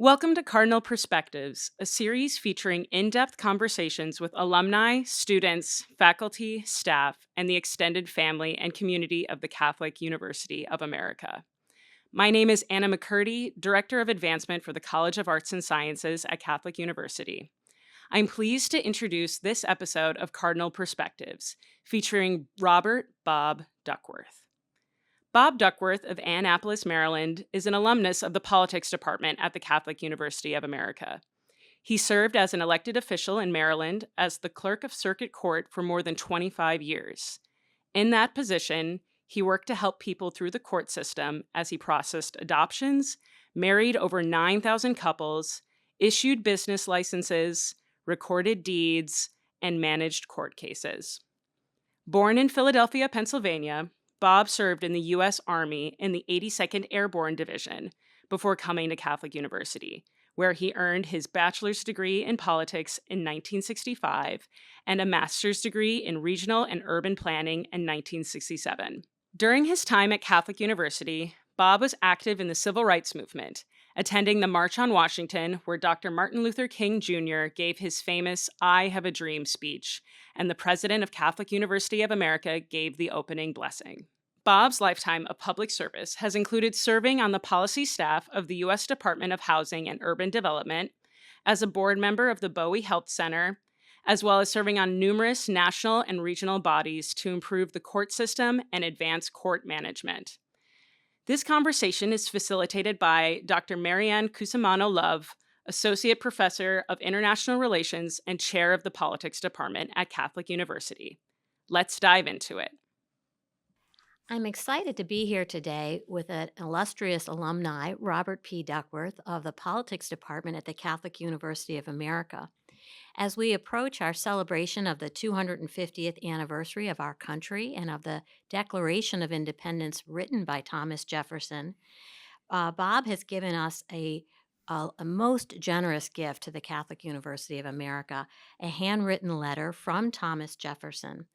Welcome to Cardinal Perspectives, a series featuring in-depth conversations with alumni, students, faculty, staff, and the extended family and community of the Catholic University of America. My name is Anna McCurdy, Director of Advancement for the College of Arts and Sciences at Catholic University. I'm pleased to introduce this episode of Cardinal Perspectives, featuring Robert Bob Duckworth. Bob Duckworth of Annapolis, Maryland, is an alumnus of the Politics Department at the Catholic University of America. He served as an elected official in Maryland as the clerk of circuit court for more than 25 years. In that position, he worked to help people through the court system as he processed adoptions, married over 9,000 couples, issued business licenses, recorded deeds, and managed court cases. Born in Philadelphia, Pennsylvania, Bob served in the U.S. Army in the 82nd Airborne Division before coming to Catholic University, where he earned his bachelor's degree in politics in 1965 and a master's degree in regional and urban planning in 1967. During his time at Catholic University, Bob was active in the civil rights movement, attending the March on Washington, where Dr. Martin Luther King Jr. gave his famous "I Have a Dream" speech, and the president of Catholic University of America gave the opening blessing. Bob's lifetime of public service has included serving on the policy staff of the U.S. Department of Housing and Urban Development, as a board member of the Bowie Health Center, as well as serving on numerous national and regional bodies to improve the court system and advance court management. This conversation is facilitated by Dr. Marianne Cusimano-Love, Associate Professor of International Relations and Chair of the Politics Department at Catholic University. Let's dive into it. I'm excited to be here today with an illustrious alumni, Robert P. Duckworth of the Politics Department at the Catholic University of America. As we approach our celebration of the 250th anniversary of our country and of the Declaration of Independence written by Thomas Jefferson, Bob has given us a most generous gift to the Catholic University of America, a handwritten letter from Thomas Jefferson.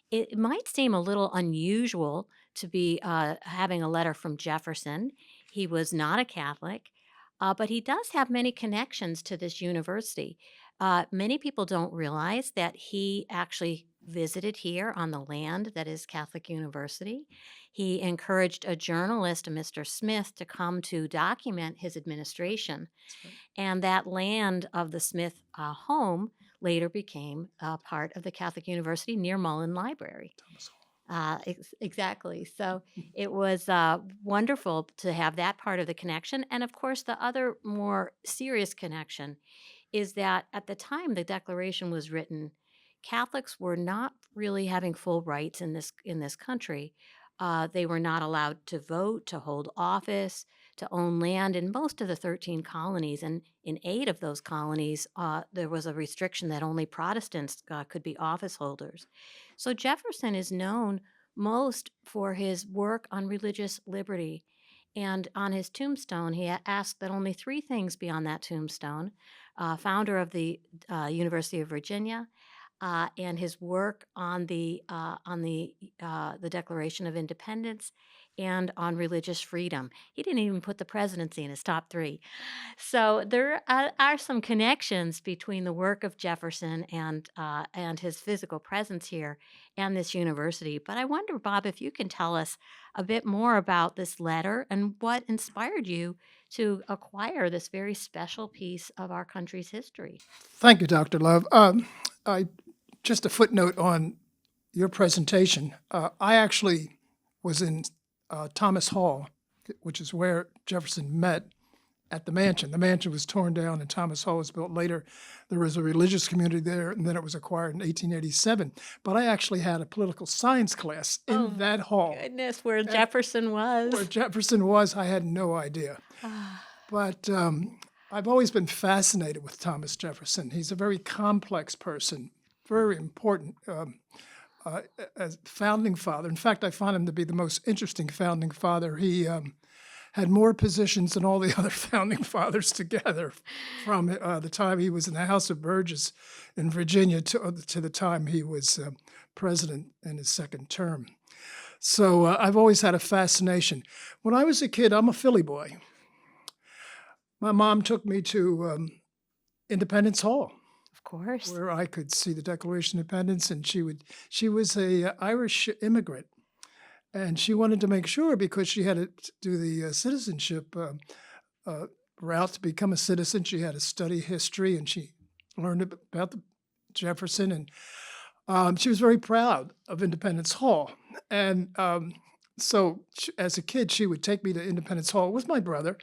It might seem a little unusual to be having a letter from Jefferson. He was not a Catholic, but he does have many connections to this university. Many people don't realize that he actually visited here on the land that is Catholic University. He encouraged a journalist, Mr. Smith, to come to document his administration. And that land of the Smith home later became part of the Catholic University near Mullen Library. Exactly. So it was wonderful to have that part of the connection. And of course, the other more serious connection is that at the time the Declaration was written, Catholics were not really having full rights in this country. They were not allowed to vote, to hold office, to own land in most of the 13 colonies. And in 8 of those colonies, there was a restriction that only Protestants could be office holders. So Jefferson is known most for his work on religious liberty. And on his tombstone, he asked that only 3 things be on that tombstone: founder of the University of Virginia, and his work on the Declaration of Independence, and on religious freedom. He didn't even put the presidency in his top 3. So there are some connections between the work of Jefferson and his physical presence here and this university. But I wonder, Bob, if you can tell us a bit more about this letter and what inspired you to acquire this very special piece of our country's history. Thank you, Dr. Love. Just a footnote on your presentation. I actually was in Thomas Hall, which is where Jefferson met at the mansion. The mansion was torn down and Thomas Hall was built later. There was a religious community there, and then it was acquired in 1887. But I actually had a political science class in that hall. Goodness, where Jefferson was. Where Jefferson was, I had no idea. But I've always been fascinated with Thomas Jefferson. He's a very complex person, very important as founding father. In fact, I find him to be the most interesting founding father. He had more positions than all the other founding fathers together, from the time he was in the House of Burgess in Virginia to the time he was president in his second term. So I've always had a fascination. When I was a kid, I'm a Philly boy. my mom took me to Independence Hall, Of course. where I could see the Declaration of Independence, and she was a Irish immigrant, and she wanted to make sure because she had to do the citizenship uh, route to become a citizen. She had to study history, and she learned about the Jefferson, and she was very proud of Independence Hall. And so, as a kid, she would take me to Independence Hall with my brother,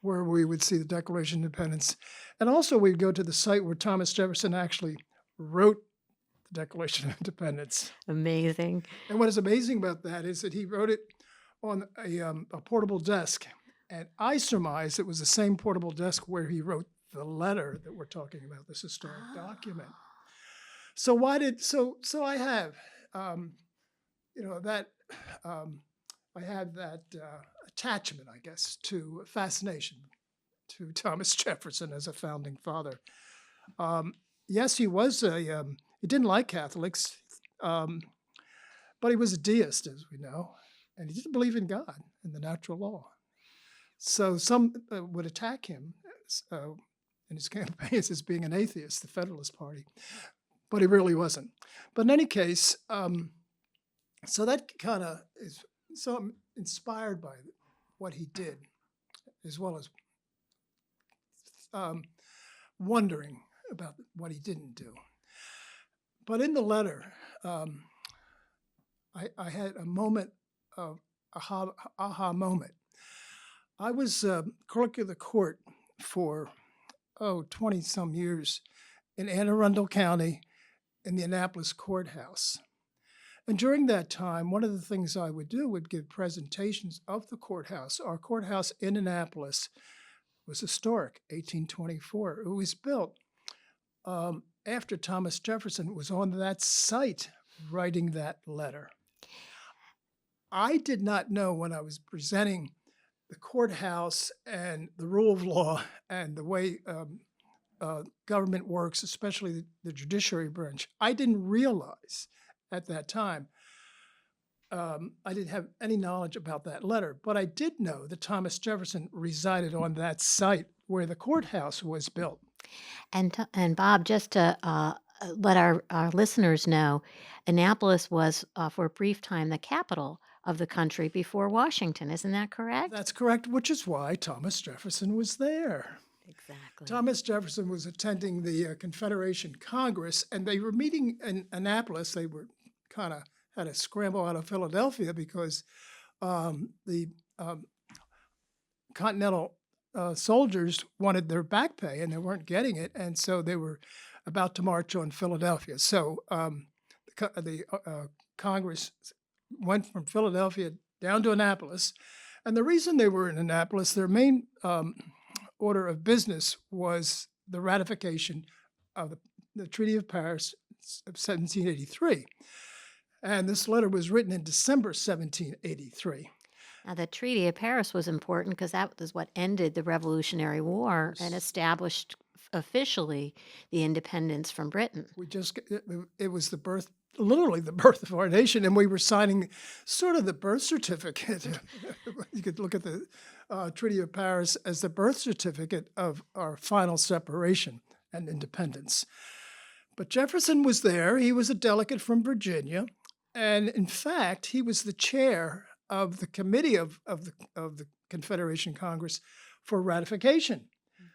where we would see the Declaration of Independence, and also we'd go to the site where Thomas Jefferson actually wrote the Declaration of Independence. Amazing. And what is amazing about that is that he wrote it on a portable desk. And I surmise it was the same portable desk where he wrote the letter that we're talking about, this historic document. So I have, that, I have that attachment, I guess, to fascination to Thomas Jefferson as a founding father. Yes, he he didn't like Catholics, but he was a deist, as we know, and he didn't believe in God and the natural law. So some would attack him in his campaigns as being an atheist, the Federalist Party, but he really wasn't. But in any case, so that kind of is, so I'm inspired by what he did, as well as wondering about what he didn't do. But in the letter, I had a moment of aha moment. I was clerk of the court for 20 some years in Anne Arundel County in the Annapolis courthouse. And during that time, one of the things I would do would give presentations of the courthouse. Our courthouse in Annapolis was historic, 1824. It was built after Thomas Jefferson was on that site writing that letter. I did not know when I was presenting the courthouse and the rule of law and the way government works, especially the judiciary branch. I didn't realize at that time, I didn't have any knowledge about that letter, but I did know that Thomas Jefferson resided on that site where the courthouse was built. And Bob, just to let our listeners know, Annapolis was for a brief time the capital of the country before Washington. Isn't that correct? That's correct, which is why Thomas Jefferson was there. Exactly. Thomas Jefferson was attending the Confederation Congress, and they were meeting in Annapolis. They were kind of had to scramble out of Philadelphia because the Continental soldiers wanted their back pay, and they weren't getting it, and so they were about to march on Philadelphia. So the Congress went from Philadelphia down to Annapolis, and the reason they were in Annapolis, their main order of business was the ratification of the Treaty of Paris of 1783. And this letter was written in December 1783. Now, the Treaty of Paris was important because that was what ended the Revolutionary War and established officially the independence from Britain. It was the birth, literally the birth of our nation, and we were signing sort of the birth certificate. You could look at the Treaty of Paris as the birth certificate of our final separation and independence. But Jefferson was there. He was a delegate from Virginia, and in fact, he was the chair of the committee of the Confederation Congress for ratification.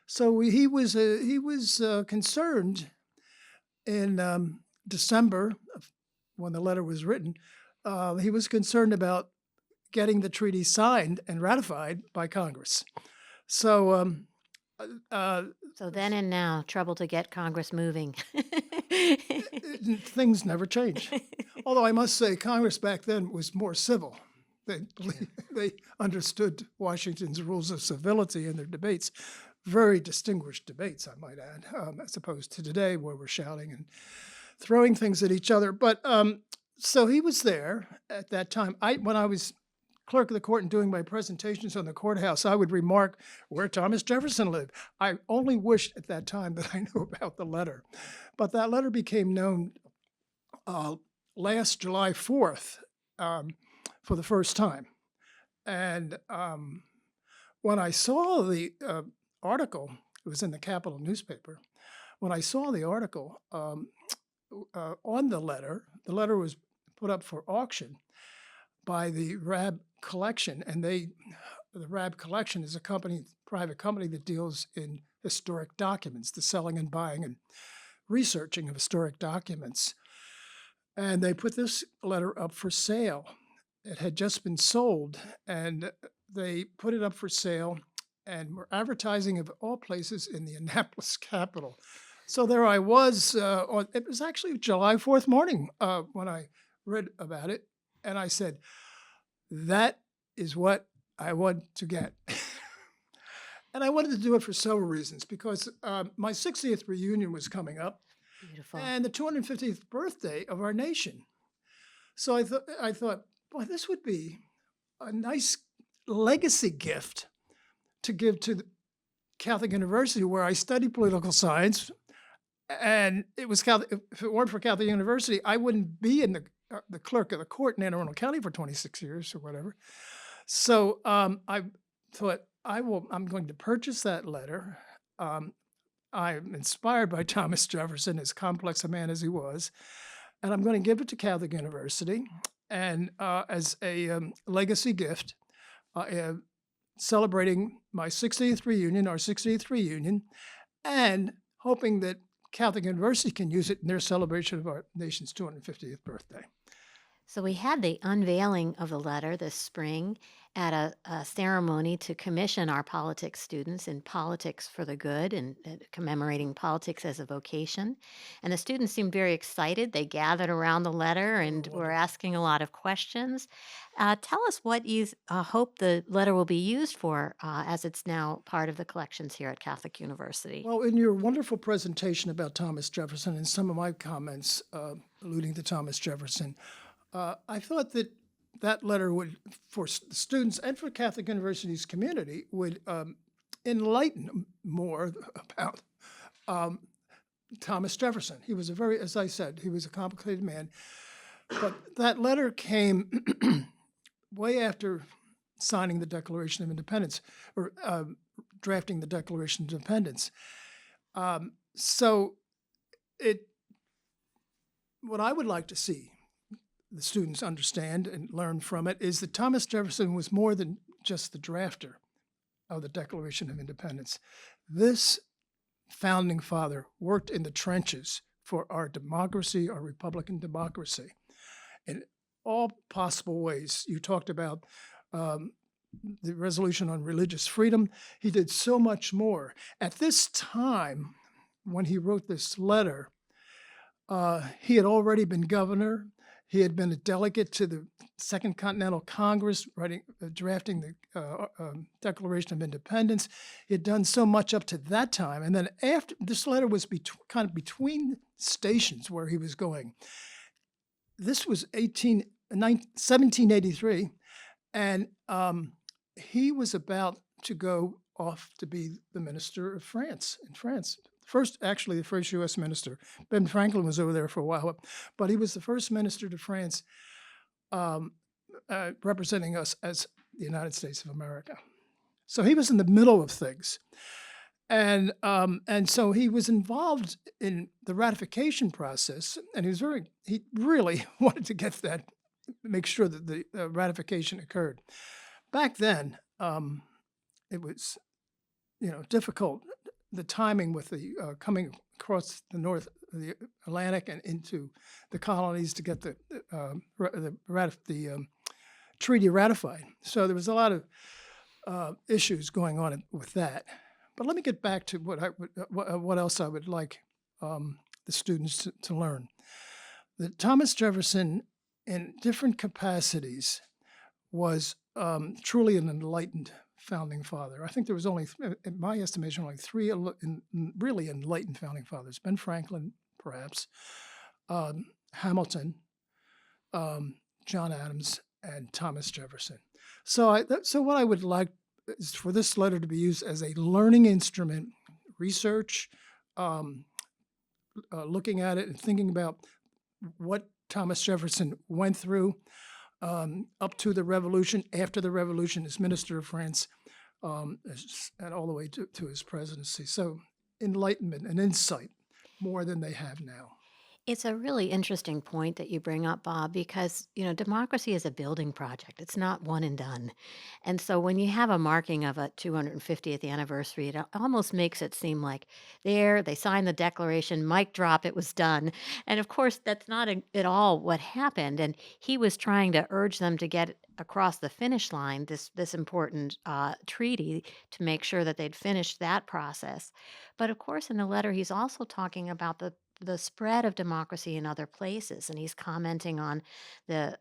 So he was concerned in December when the letter was written. He was concerned about getting the treaty signed and ratified by Congress. So So then and now, trouble to get Congress moving. things never change. Although I must say, Congress back then was more civil. They understood Washington's rules of civility in their debates. Very distinguished debates, I might add, as opposed to today where we're shouting and throwing things at each other. But so he was there at that time. When I was clerk of the court and doing my presentations on the courthouse, I would remark where Thomas Jefferson lived. I only wished at that time that I knew about the letter. But that letter became known last July 4th for the first time. And when I saw the article, it was in the Capitol newspaper. When I saw the article on the letter was put up for auction by the RAB Collection, and the RAB Collection is a private company that deals in historic documents, the selling and buying and researching of historic documents. And they put this letter up for sale. It had just been sold, and they put it up for sale and were advertising of all places in the Annapolis Capitol. So there I was. It was actually July 4th morning when I read about it, and I said, that is what I want to get. And I wanted to do it for several reasons, because my 60th reunion was coming up Beautiful. and the 250th birthday of our nation. So I thought, boy, this would be a nice legacy gift to give to the Catholic University, where I studied political science. And it was Catholic. If it weren't for Catholic University, I wouldn't be in the clerk of the court in Anne Arundel County for 26 years or whatever. So I thought, I'm going to purchase that letter. I'm inspired by Thomas Jefferson, as complex a man as he was, and I'm going to give it to Catholic University, and as a legacy gift, celebrating my 60th reunion, our 60th reunion, and hoping that Catholic University can use it in their celebration of our nation's 250th birthday. So we had the unveiling of the letter this spring at a ceremony to commission our politics students in Politics for the Good, and commemorating politics as a vocation. And the students seemed very excited. They gathered around the letter and were asking a lot of questions. Tell us what you hope the letter will be used for, as it's now part of the collections here at Catholic University. Well, in your wonderful presentation about Thomas Jefferson and some of my comments alluding to Thomas Jefferson, I thought that letter would, for students and for Catholic University's community, would enlighten more about Thomas Jefferson. He was as I said, he was a complicated man. But that letter came way after signing the Declaration of Independence, or drafting the Declaration of Independence. So what I would like to see the students understand and learn from it is that Thomas Jefferson was more than just the drafter of the Declaration of Independence. This founding father worked in the trenches for our democracy, our Republican democracy, in all possible ways. You talked about the resolution on religious freedom. He did so much more. At this time, when he wrote this letter, he had already been governor. He had been a delegate to the Second Continental Congress, drafting the Declaration of Independence. He had done so much up to that time. And then after, this letter was kind of between stations where he was going. This was 1783, and he was about to go off to be the minister of France, in France. The first U.S. minister. Ben Franklin was over there for a while, but he was the first minister to France, representing us as the United States of America. So he was in the middle of things. And so he was involved in the ratification process, and he really wanted to make sure that the ratification occurred. Back then, it was, difficult, the timing with the coming across the Atlantic and into the colonies to get the treaty ratified. So there was a lot of issues going on with that. But let me get back to what else I would like the students to learn. That Thomas Jefferson, in different capacities, was truly an enlightened founding father. I think there was only, in my estimation, only three really enlightened founding fathers: Ben Franklin, perhaps, Hamilton, John Adams, and Thomas Jefferson. So what I would like is for this letter to be used as a learning instrument, research, looking at it and thinking about what Thomas Jefferson went through up to the Revolution, after the Revolution as Minister of France, and all the way to his presidency. So enlightenment and insight more than they have now. It's a really interesting point that you bring up, Bob, because, democracy is a building project. It's not one and done. And so when you have a marking of a 250th anniversary, it almost makes it seem like there, they signed the Declaration, mic drop, it was done. And of course, that's not at all what happened. And he was trying to urge them to get across the finish line, this important treaty, to make sure that they'd finished that process. But of course, in the letter, he's also talking about the spread of democracy in other places. And he's commenting on the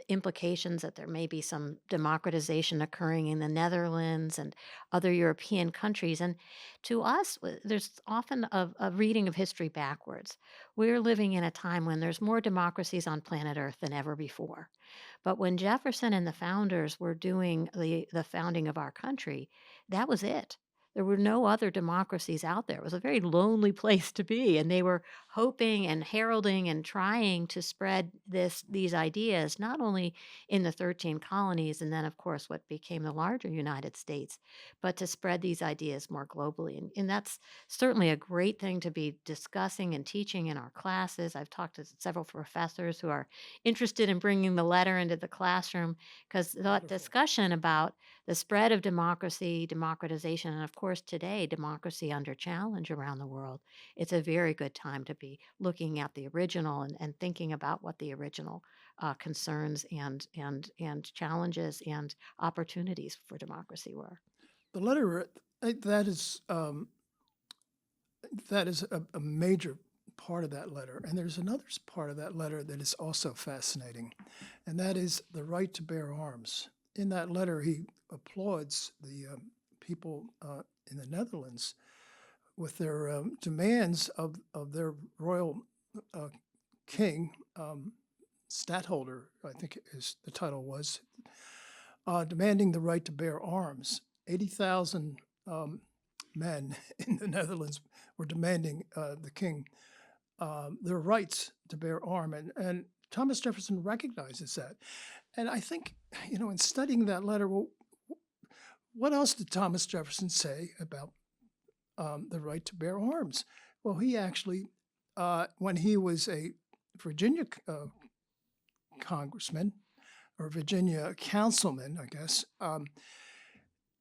implications that there may be some democratization occurring in the Netherlands and other European countries. And to us, there's often a reading of history backwards. We're living in a time when there's more democracies on planet Earth than ever before. But when Jefferson and the founders were doing the founding of our country, that was it. There were no other democracies out there. It was a very lonely place to be, and they were hoping and heralding and trying to spread these ideas not only in the 13 colonies and then of course what became the larger United States, but to spread these ideas more globally. And that's certainly a great thing to be discussing and teaching in our classes. I've talked to several professors who are interested in bringing the letter into the classroom because that Wonderful. discussion about the spread of democracy, democratization, and of course today, democracy under challenge around the world, it's a very good time to be looking at the original and thinking about what the original concerns and challenges and opportunities for democracy were. The letter that is a major part of that letter, and there's another part of that letter that is also fascinating, and that is the right to bear arms. In that letter, he applauds the people in the Netherlands with their demands of their royal king, stadtholder, I think the title was, demanding the right to bear arms. 80,000 men in the Netherlands were demanding the king their rights to bear arm. And Thomas Jefferson recognizes that. And I think, in studying that letter, well, what else did Thomas Jefferson say about the right to bear arms? Well, he actually, when he was a Virginia congressman or Virginia councilman, I guess,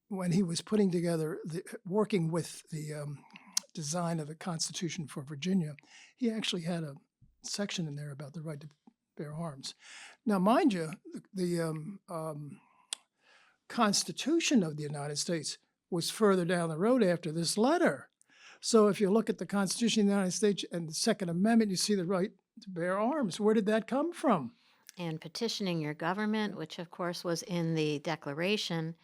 when he was putting together, working with the design of the Constitution for Virginia, he actually had a section in there about the right to bear arms. Now, mind you, the Constitution of the United States was further down the road after this letter. So if you look at the Constitution of the United States and the Second Amendment, you see the right to bear arms. Where did that come from? And petitioning your government, which of course was in the Declaration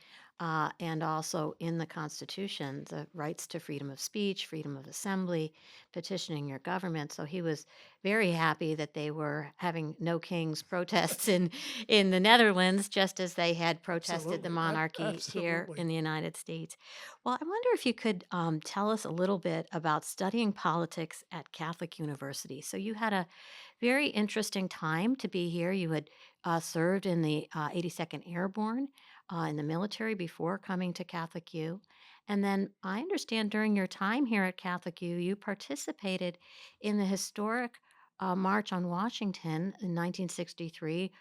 and also in the Constitution, the rights to freedom of speech, freedom of assembly, petitioning your government. So he was very happy that they were having no kings protests in the Netherlands, just as they had protested the Absolutely. monarchy here Absolutely. in the United States. Well, I wonder if you could tell us a little bit about studying politics at Catholic University. So you had a very interesting time to be here. You had served in the 82nd Airborne in the military before coming to Catholic U. And then I understand during your time here at Catholic U, you participated in the historic March on Washington in 1963,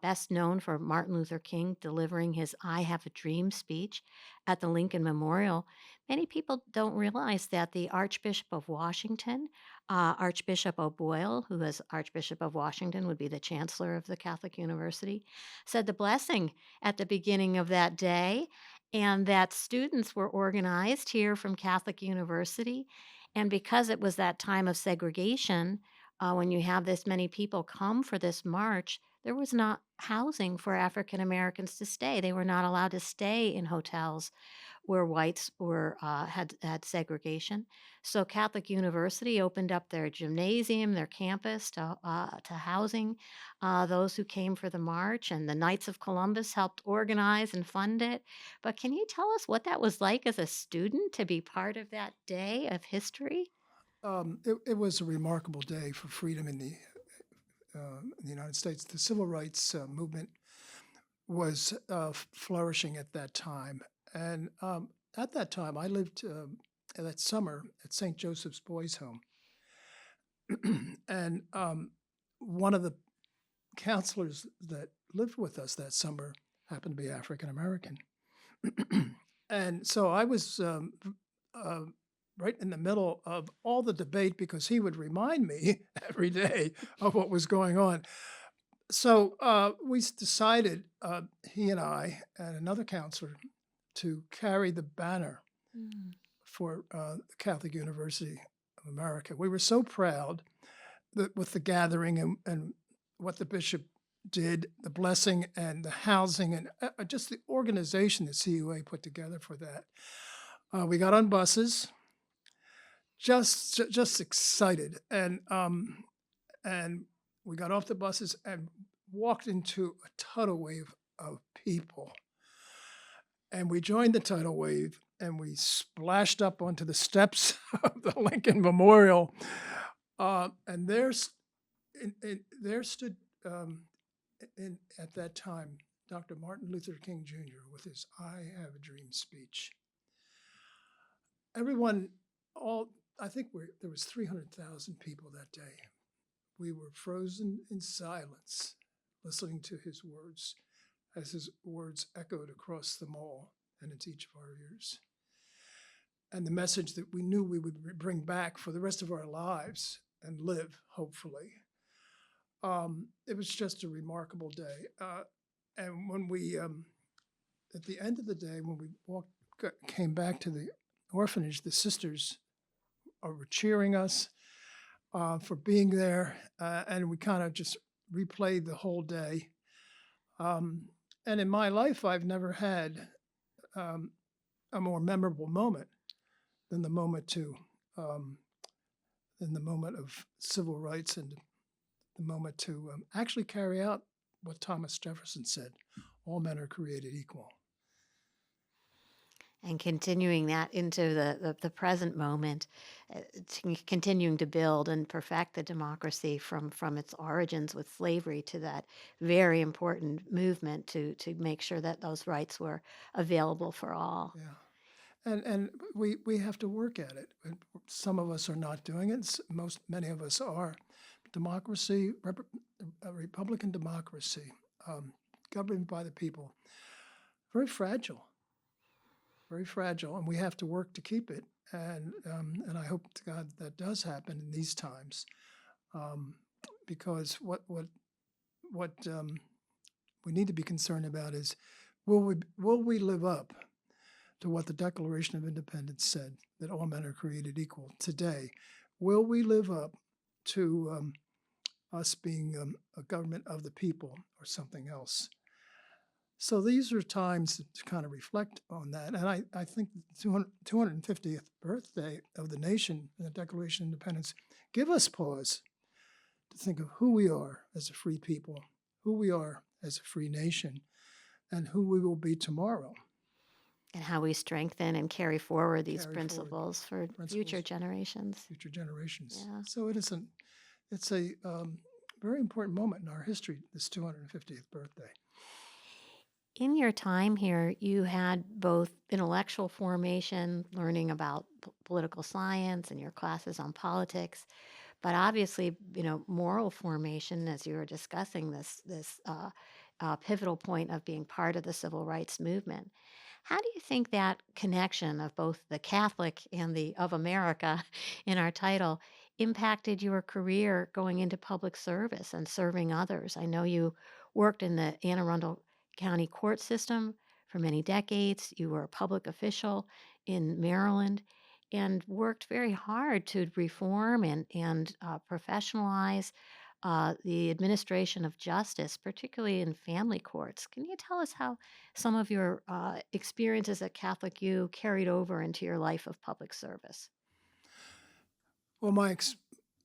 best known for Martin Luther King delivering his I Have a Dream speech at the Lincoln Memorial. Many people don't realize that the Archbishop of Washington, Archbishop O'Boyle, who was Archbishop of Washington, would be the chancellor of the Catholic University, said the blessing at the beginning of that day, and that students were organized here from Catholic University. And because it was that time of segregation, when you have this many people come for this march, there was not housing for African Americans to stay. They were not allowed to stay in hotels where whites were had segregation. So Catholic University opened up their gymnasium, their campus to housing those who came for the march, and the Knights of Columbus helped organize and fund it. But can you tell us what that was like as a student to be part of that day of history? It was a remarkable day for freedom in the United States. The civil rights movement was flourishing at that time. And at that time, I lived that summer at St. Joseph's Boys Home. And one of the counselors that lived with us that summer happened to be African American. And so I was uh, right in the middle of all the debate because he would remind me every day of what was going on. So we decided, he and I and another counselor, to carry the banner Mm. for the Catholic University of America. We were so proud that with the gathering and what the bishop did, the blessing and the housing and just the organization that CUA put together for that. We got on buses, just excited, and we got off the buses and walked into a tidal wave of people. And we joined the tidal wave and we splashed up onto the steps of the Lincoln Memorial. And there stood at that time Dr. Martin Luther King Jr. with his "I Have a Dream" speech. Everyone, I think there was 300,000 people that day. We were frozen in silence, listening to his words as his words echoed across the mall and into each of our ears. And the message that we knew we would bring back for the rest of our lives and live, hopefully. It was just a remarkable day. And when we, at the end of the day, when we came back to the orphanage, the sisters were cheering us for being there, and we kind of just replayed the whole day. And in my life, I've never had a more memorable moment than the moment of civil rights and the moment to actually carry out what Thomas Jefferson said: all men are created equal. And continuing that into the present moment, continuing to build and perfect the democracy from its origins with slavery to that very important movement to make sure that those rights were available for all. Yeah. And we have to work at it. Some of us are not doing it. Many of us are. Democracy, a Republican democracy, governed by the people, very fragile, and we have to work to keep it. And I hope to God that does happen in these times, because what we need to be concerned about is, will we live up to what the Declaration of Independence said, that all men are created equal today? Will we live up to us being a government of the people or something else? So these are times to kind of reflect on that. And I think the 250th birthday of the nation and the Declaration of Independence give us pause to think of who we are as a free people, who we are as a free nation, and who we will be tomorrow. And how we strengthen and carry forward these principles for future generations. Yeah. So it's a very important moment in our history, this 250th birthday. In your time here, you had both intellectual formation, learning about political science and your classes on politics, but obviously, moral formation as you were discussing this pivotal point of being part of the civil rights movement. How do you think that connection of both the Catholic and the of America in our title impacted your career going into public service and serving others? I know you worked in the Anne Arundel County court system for many decades. You were a public official in Maryland and worked very hard to reform and professionalize the administration of justice, particularly in family courts. Can you tell us how some of your experiences at Catholic U carried over into your life of public service? Well,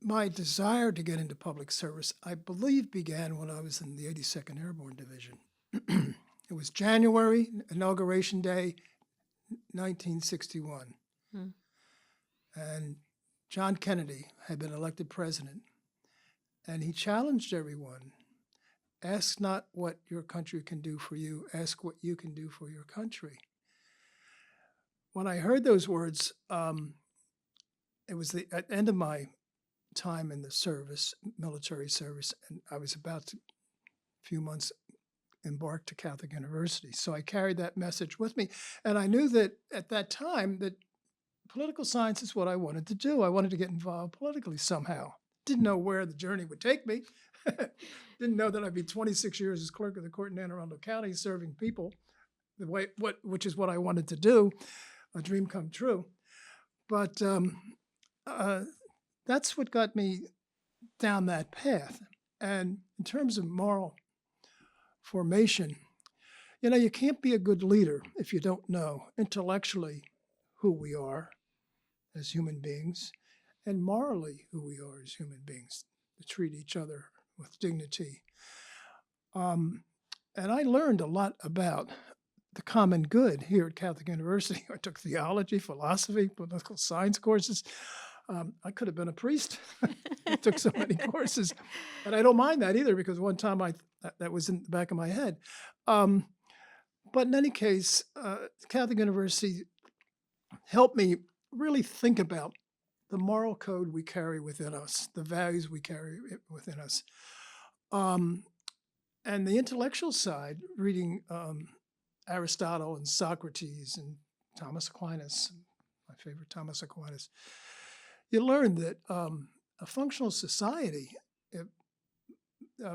my desire to get into public service, I believe, began when I was in the 82nd Airborne Division. It was January, Inauguration Day, 1961. Hmm. And John Kennedy had been elected president, and he challenged everyone: ask not what your country can do for you, ask what you can do for your country. when I heard those words, it was the at end of my time in the service, military service, and I was about to, a few months embark to Catholic University. So I carried that message with me, and I knew that at that time that political science is what I wanted to do. I wanted to get involved politically somehow. Didn't know where the journey would take me. Didn't know that I'd be 26 years as clerk of the court in Anne Arundel County, serving people, which is what I wanted to do, a dream come true. But that's what got me down that path. And in terms of moral formation, you can't be a good leader if you don't know intellectually who we are as human beings and morally who we are as human beings, to treat each other with dignity. And I learned a lot about the common good here at Catholic University. I took theology, philosophy, political science courses. I could have been a priest. I took so many courses, and I don't mind that either, because one time that was in the back of my head. But in any case, Catholic University helped me really think about the moral code we carry within us, the values we carry within us. And the intellectual side, reading Aristotle and Socrates and Thomas Aquinas, my favorite Thomas Aquinas, you learn that a functional society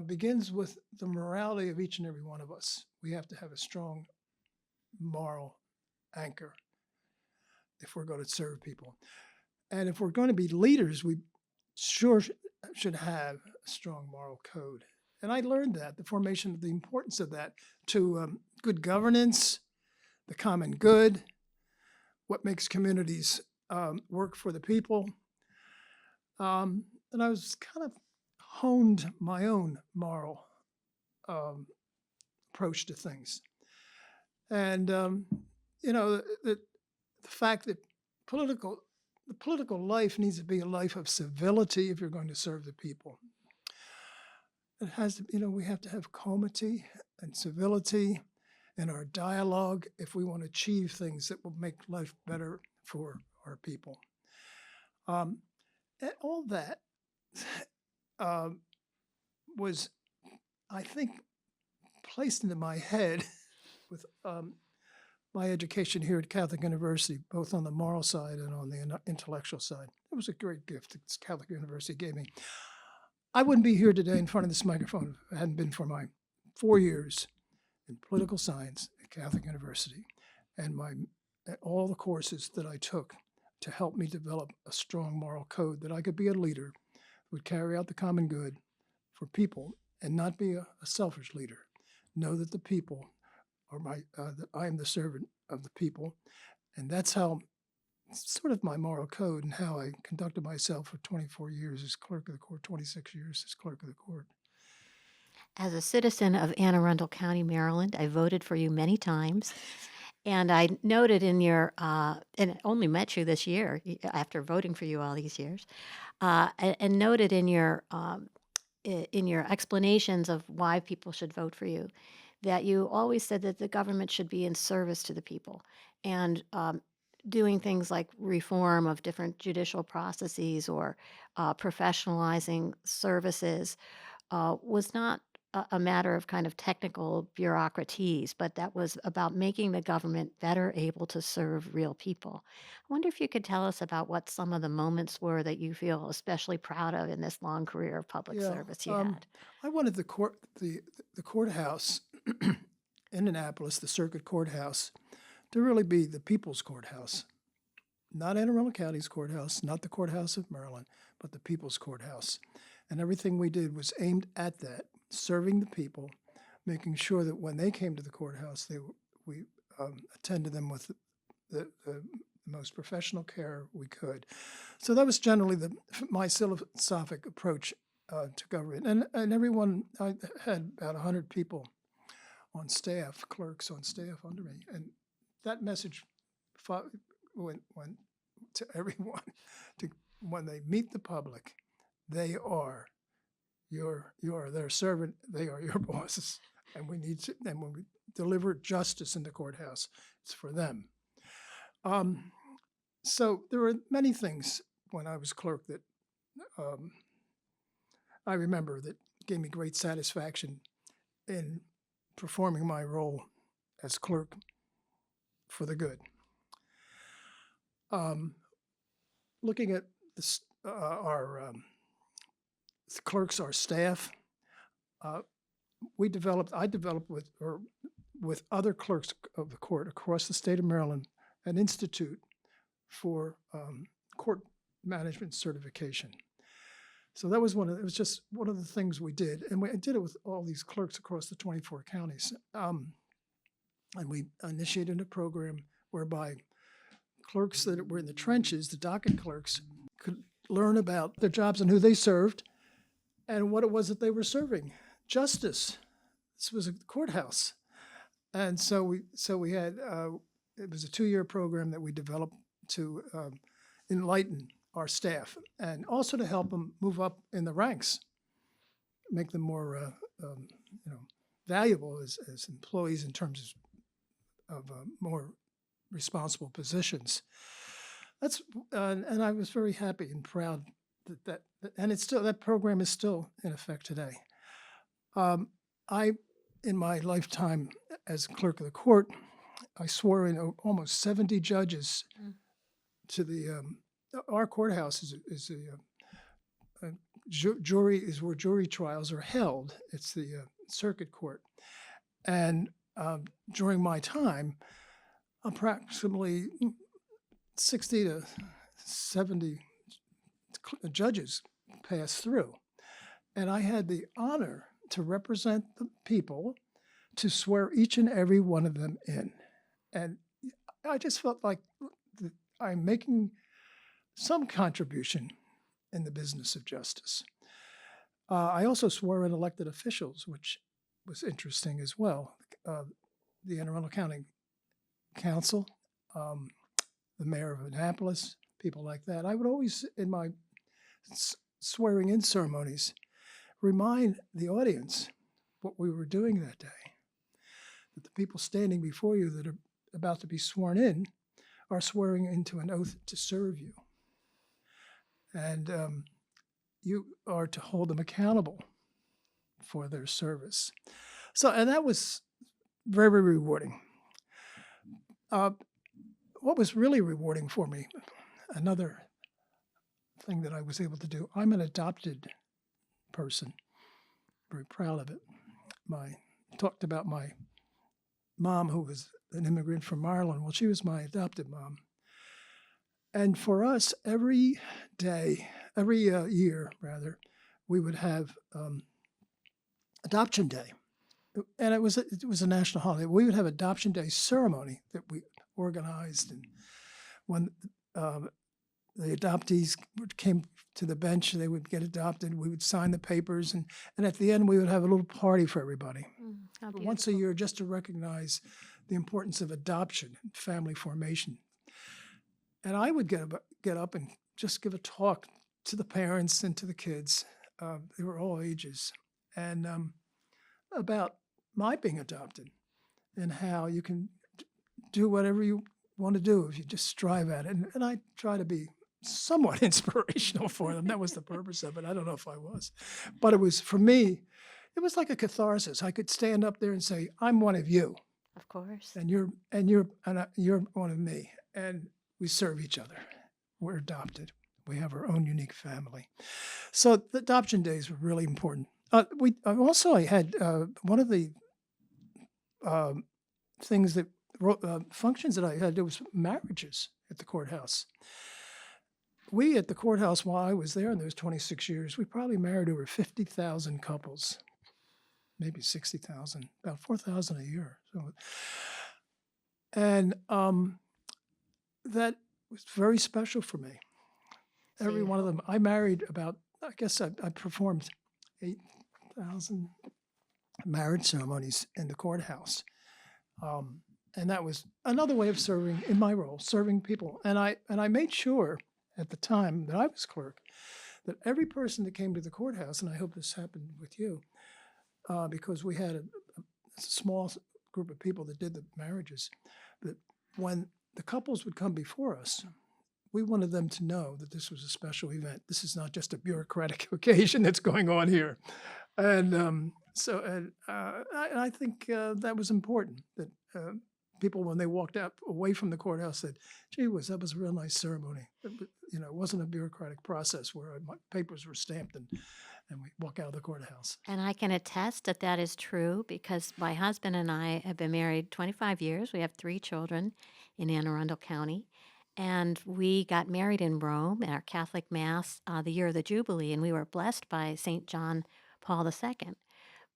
begins with the morality of each and every one of us. We have to have a strong moral anchor if we're going to serve people. And if we're going to be leaders, we sure should have a strong moral code. And I learned that, the formation of the importance of that to good governance, the common good, what makes communities work for the people. And I was kind of honed my own moral approach to things. And, the fact that the political life needs to be a life of civility if you're going to serve the people. It has to, we have to have comity and civility in our dialogue if we want to achieve things that will make life better for our people. And all that was, I think, placed into my head with my education here at Catholic University, both on the moral side and on the intellectual side. It was a great gift that Catholic University gave me. I wouldn't be here today in front of this microphone if it hadn't been for my 4 years in political science at Catholic University and all the courses that I took to help me develop a strong moral code that I could be a leader who would carry out the common good for people and not be a selfish leader. Know that the people are that I am the servant of the people, and that's how sort of my moral code and how I conducted myself for 24 years as clerk of the court, 26 years as clerk of the court. As a citizen of Anne Arundel County, Maryland, I voted for you many times. And I noted in your, and I only met you this year after voting for you all these years, and noted in your explanations of why people should vote for you, that you always said that the government should be in service to the people, and doing things like reform of different judicial processes or professionalizing services was not a matter of kind of technical bureaucraties, but that was about making the government better able to serve real people. I wonder if you could tell us about what some of the moments were that you feel especially proud of in this long career of public Yeah, service you had. I wanted the courthouse in Annapolis, the circuit courthouse, to really be the people's courthouse. Not Anne Arundel County's courthouse, not the courthouse of Maryland, but the people's courthouse. And everything we did was aimed at that, serving the people, making sure that when they came to the courthouse, we attended them with the most professional care we could. So that was generally my philosophic approach to government. And everyone, I had about 100 people on staff, clerks on staff under me. And that message went to everyone. When they meet the public, they are their servant, they are your bosses. And and when we deliver justice in the courthouse, it's for them. Um, so there were many things when I was clerk that um, I remember that gave me great satisfaction in performing my role as clerk for the good. Um, Looking at our clerks, our staff, uh, I developed with other clerks of the court across the state of Maryland an institute for court management certification. So it was just one of the things we did, and we did it with all these clerks across the 24 counties. And we initiated a program whereby clerks that were in the trenches, the docket clerks, could learn about their jobs and who they served and what it was that they were serving. Justice. This was a courthouse. And so we had, it was a 2-year program that we developed to enlighten our staff and also to help them move up in the ranks, make them more valuable as employees in terms of more responsible positions. That's and I was very happy and proud that and it's still, that program is still in effect today. I, in my lifetime as clerk of the court, I swore in almost 70 judges to the our courthouse is a jury is where jury trials are held. It's the circuit court, and during my time, approximately 60 to 70 judges passed through, and I had the honor to represent the people, to swear each and every one of them in, and I just felt like I'm making some contribution in the business of justice. I also swore in elected officials, which was interesting as well. The Anne Arundel County Council, the mayor of Annapolis, people like that. I would always, in my swearing in ceremonies, remind the audience what we were doing that day. That the people standing before you that are about to be sworn in are swearing into an oath to serve you. And you are to hold them accountable for their service. So, and that was very, very rewarding. What was really rewarding for me, another thing that I was able to do, I'm an adopted person, very proud of it. Talked about my mom, who was an immigrant from Ireland. Well, she was my adopted mom. And for us, every year, we would have Adoption Day. And it was a national holiday. We would have Adoption Day ceremony that we organized. And when the adoptees came to the bench, they would get adopted. We would sign the papers. And at the end, we would have a little party for everybody. Once a year, just to recognize the importance of adoption and family formation. And I would get up and just give a talk to the parents and to the kids. They were all ages. And about my being adopted and how you can do whatever you want to do if you just strive at it. And I try to be somewhat inspirational for them. That was the purpose of it. I don't know if I was. But it was, for me, it was like a catharsis. I could stand up there and say, I'm one of you. Of course. And you're one of me. And we serve each other. We're adopted. We have our own unique family. So the adoption days were really important. I had one of the functions that I had to do was marriages at the courthouse. We at the courthouse, while I was there in those 26 years, we probably married over 50,000 couples, maybe 60,000, about 4,000 a year. So, and that was very special for me. Every one of them. I married about, I guess I performed 8,000 marriage ceremonies in the courthouse. And that was another way of serving, in my role, serving people. And I made sure at the time that I was clerk that every person that came to the courthouse, and I hope this happened with you, because we had a small group of people that did the marriages, that when the couples would come before us, we wanted them to know that this was a special event. This is not just a bureaucratic occasion that's going on here. And I think that was important, that people, when they walked out away from the courthouse, said, gee whiz, that was a real nice ceremony. It wasn't a bureaucratic process where my papers were stamped and we walk out of the courthouse. And I can attest that that is true because my husband and I have been married 25 years. We have 3 children in Anne Arundel County. And we got married in Rome at our Catholic Mass the year of the Jubilee, and we were blessed by St. John Paul II.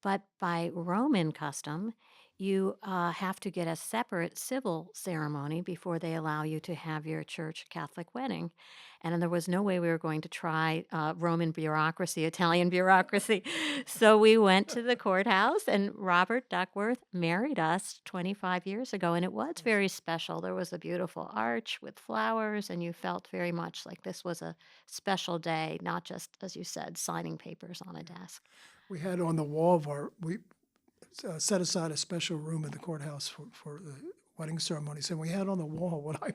But by Roman custom, you have to get a separate civil ceremony before they allow you to have your church Catholic wedding. And there was no way we were going to try Roman bureaucracy, Italian bureaucracy. So we went to the courthouse, and Robert Duckworth married us 25 years ago. And it was very special. There was a beautiful arch with flowers, and you felt very much like this was a special day, not just, as you said, signing papers on a desk. We had on the wall of we set aside a special room in the courthouse for the wedding ceremonies, and we had on the wall what I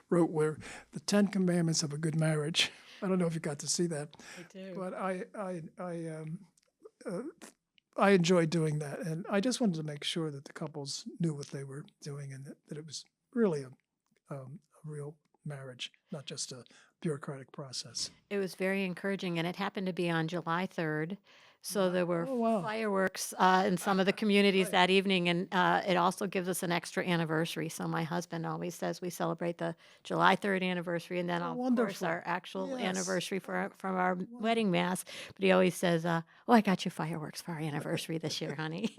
wrote were the 10 commandments of a good marriage. I don't know if you got to see that. I do. But I enjoyed doing that, and I just wanted to make sure that the couples knew what they were doing and that it was really a real marriage, not just a bureaucratic process. It was very encouraging, and it happened to be on July 3rd. So there were Oh, wow. fireworks in some of the communities that evening, and it also gives us an extra anniversary. So my husband always says we celebrate the July 3rd anniversary, and then of course wonderful. our actual Yes. anniversary from our wedding mass. But he always says, "Oh, I got you fireworks for our anniversary this year, honey."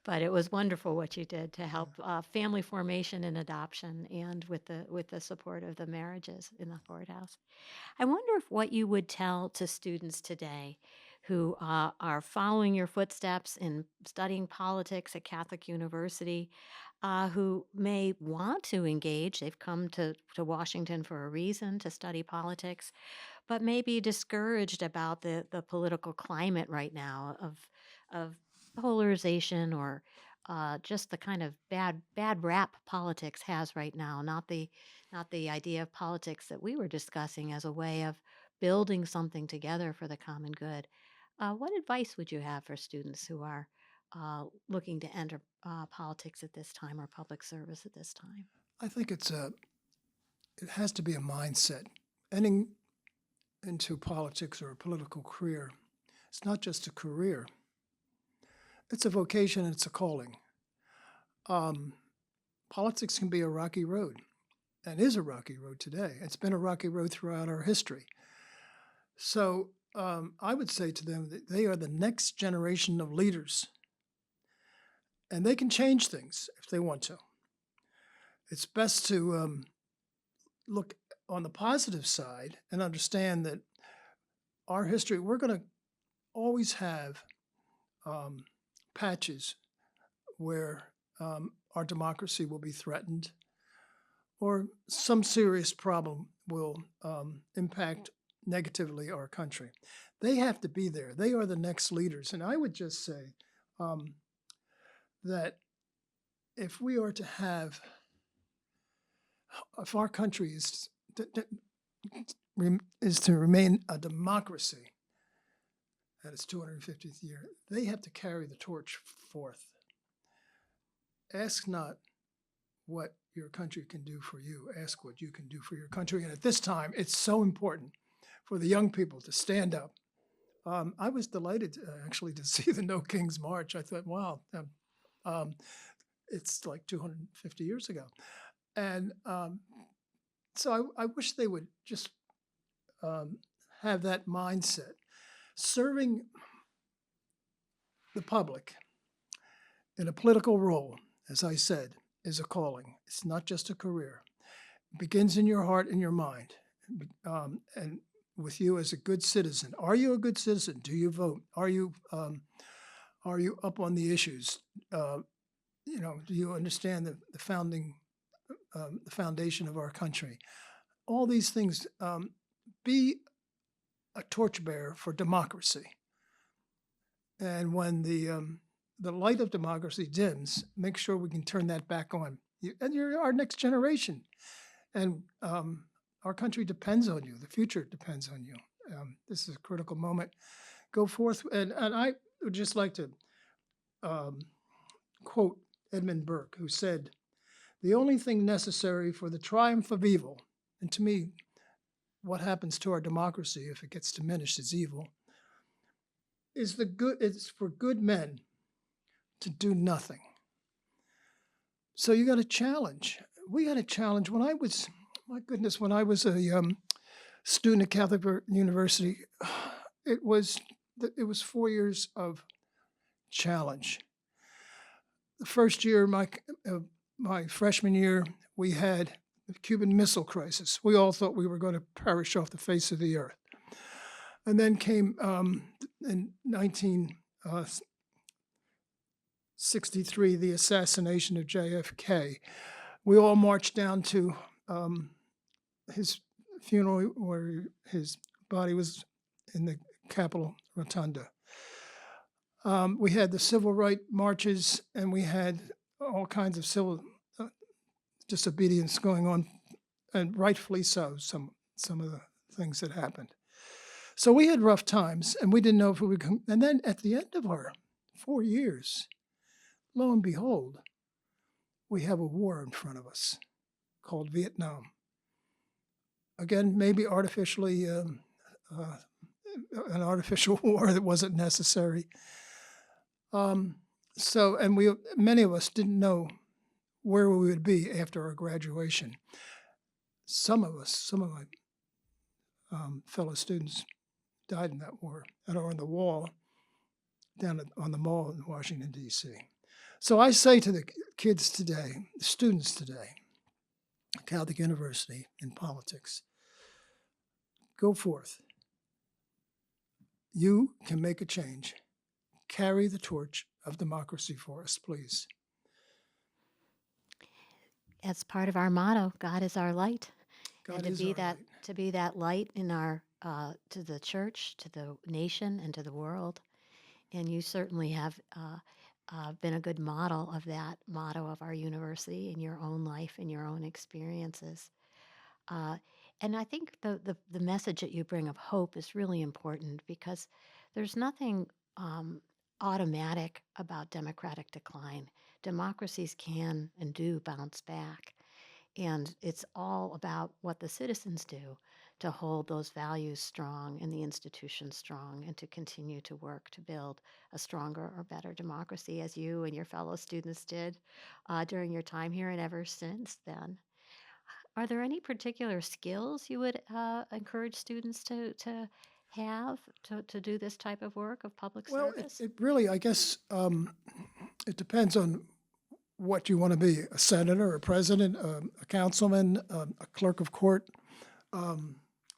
But it was wonderful what you did to help family formation and adoption, and with the support of the marriages in the courthouse. I wonder if what you would tell to students today who are following your footsteps in studying politics at Catholic University, who may want to engage. They've come to Washington for a reason to study politics, but may be discouraged about the political climate right now of polarization or just the kind of bad rap politics has right now. Not the idea of politics that we were discussing as a way of building something together for the common good. What advice would you have for students who are looking to enter politics at this time or public service at this time? I think it has to be a mindset. Entering into politics or a political career, it's not just a career. It's a vocation and it's a calling. Politics can be a rocky road, and is a rocky road today. It's been a rocky road throughout our history. So I would say to them that they are the next generation of leaders, and they can change things if they want to. It's best to look on the positive side and understand that our history, we're going to always have patches where our democracy will be threatened or some serious problem will impact negatively our country. They have to be there. They are the next leaders. And I would just say that if we are to have, if our country is to remain a democracy at its 250th year, they have to carry the torch forth. Ask not what your country can do for you. Ask what you can do for your country. And at this time, it's so important for the young people to stand up. I was delighted actually to see the No Kings March. I thought, wow, it's like 250 years ago. And so I wish they would just have that mindset. Serving the public in a political role, as I said, is a calling. It's not just a career. It begins in your heart and your mind, and with you as a good citizen. Are you a good citizen? Do you vote? Are you up on the issues? Do you understand the foundation of our country? All these things. Be a torchbearer for democracy. And when the light of democracy dims, make sure we can turn that back on And you're our next generation. And our country depends on you. The future depends on you. This is a critical moment. Go forth. And I would just like to um, quote Edmund Burke, who said, "The only thing necessary for the triumph of evil," and to me, what happens to our democracy if it gets diminished is evil, it's for good men to do nothing. So you got to challenge. We got to challenge. When I was, my goodness, when I was a student at Catholic University, it was 4 years of challenge. The first year, my freshman year, we had the Cuban Missile Crisis. We all thought we were going to perish off the face of the earth. And then came in 1963, the assassination of JFK. We all marched down to his funeral, where his body was in the Capitol Rotunda. We had the civil rights marches, and we had all kinds of civil disobedience going on, and rightfully so, some of the things that happened. So we had rough times, and we didn't know if we would come. And then at the end of our 4 years, lo and behold, we have a war in front of us called Vietnam. Again, maybe artificially, an artificial war that wasn't necessary. And many of us didn't know where we would be after our graduation. Some of my fellow students died in that war and are on the wall down on the mall in Washington, D.C. So I say to the kids today, the students today, Catholic University in politics, go forth. You can make a change. Carry the torch of democracy for us, please. As part of our motto, God is our light. God And is our light. to be that light in our to the church, to the nation, and to the world. And you certainly have been a good model of that motto of our university in your own life and your own experiences. And I think the message that you bring of hope is really important, because there's nothing automatic about democratic decline. Democracies can and do bounce back. And it's all about what the citizens do to hold those values strong and the institutions strong, and to continue to work to build a stronger or better democracy, as you and your fellow students did during your time here and ever since then. Are there any particular skills you would encourage students to have to do this type of work of public Well, service? it really, I guess, it depends on what you want to be: a senator, a president, a councilman, a clerk of court,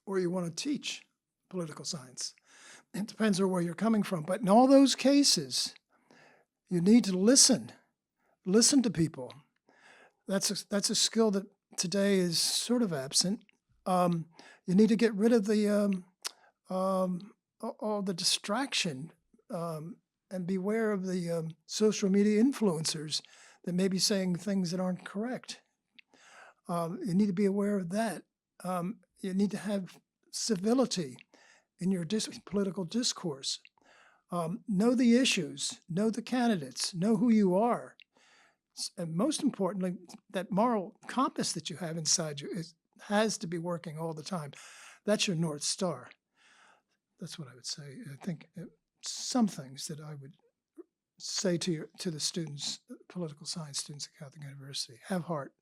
or you want to teach political science. It depends on where you're coming from. But in all those cases, you need to listen to people. That's a skill that today is sort of absent. You need to get rid of all the distraction, and beware of the social media influencers that may be saying things that aren't correct. You need to be aware of that. You need to have civility in your political discourse. Know the issues, know the candidates, know who you are. And most importantly, that moral compass that you have inside you has to be working all the time. That's your North Star. That's what I would say. I think some things that I would say to the students, political science students at Catholic University: have heart.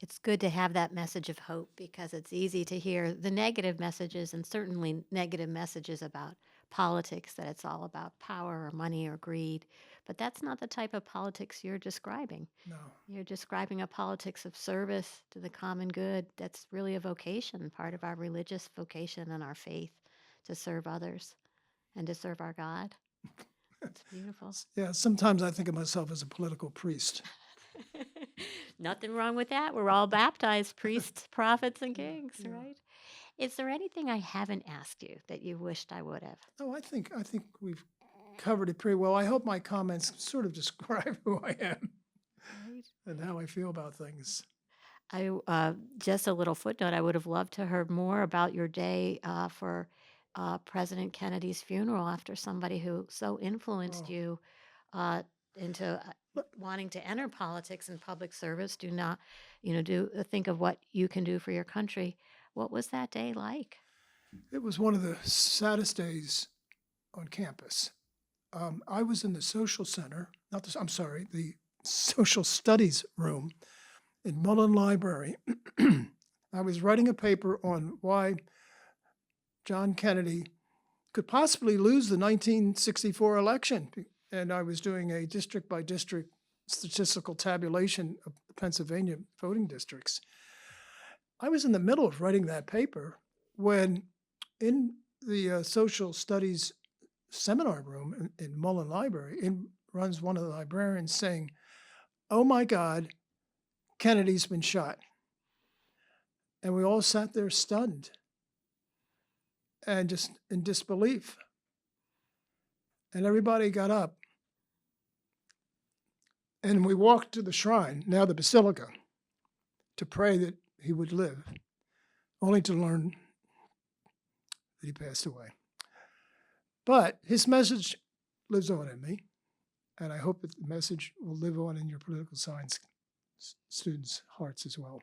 It's good to have that message of hope, because it's easy to hear the negative messages, and certainly negative messages about politics, that it's all about power or money or greed. But that's not the type of politics you're describing. No. You're describing a politics of service to the common good. That's really a vocation, part of our religious vocation and our faith, to serve others and to serve our God. It's beautiful. Yeah, sometimes I think of myself as a political priest. Nothing wrong with that. We're all baptized priests, prophets, and kings, Yeah. right? Is there anything I haven't asked you that you wished I would have? No, I think we've covered it pretty well. I hope my comments sort of describe who I am. Right. and how I feel about things. Just a little footnote. I would have loved to heard more about your day for President Kennedy's funeral after somebody who so influenced Oh, you uh, into but wanting to enter politics and public service. Do not, do think of what you can do for your country. What was that day like? it was one of the saddest days on campus. I was in the social center, not the, I'm sorry, the social studies room in Mullen Library. I was writing a paper on why John Kennedy could possibly lose the 1964 election. And I was doing a district by district statistical tabulation of the Pennsylvania voting districts. I was in the middle of writing that paper when, in the social studies seminar room in Mullen Library, in runs one of the librarians saying, "Oh my God, Kennedy's been shot." And we all sat there stunned and just in disbelief. And everybody got up and we walked to the shrine, now the basilica, to pray that he would live, only to learn that he passed away. But his message lives on in me, and I hope that the message will live on in your political science students' hearts as well.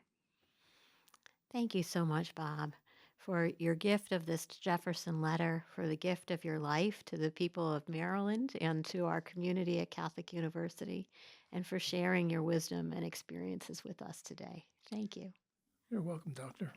Thank you so much, Bob, for your gift of this Jefferson letter, for the gift of your life to the people of Maryland and to our community at Catholic University, and for sharing your wisdom and experiences with us today. Thank you. You're welcome, Doctor.